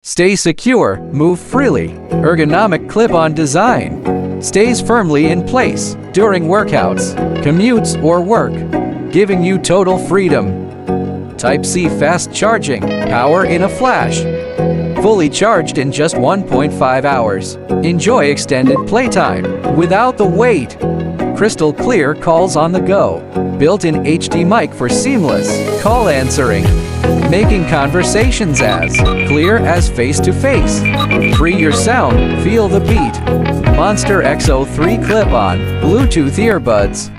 Stay secure, move freely. Ergonomic clip-on design. Stays firmly in place during workouts, commutes, or work, giving you total freedom. Type-C fast charging, power in a flash. Fully charged in just 1.5 hours. Enjoy extended playtime without the wait. Crystal clear calls on the go. Built-in HD mic for seamless call answering, making conversations as clear as face-to-face. Free your sound, feel the beat. Monster X03 clip-on Bluetooth earbuds.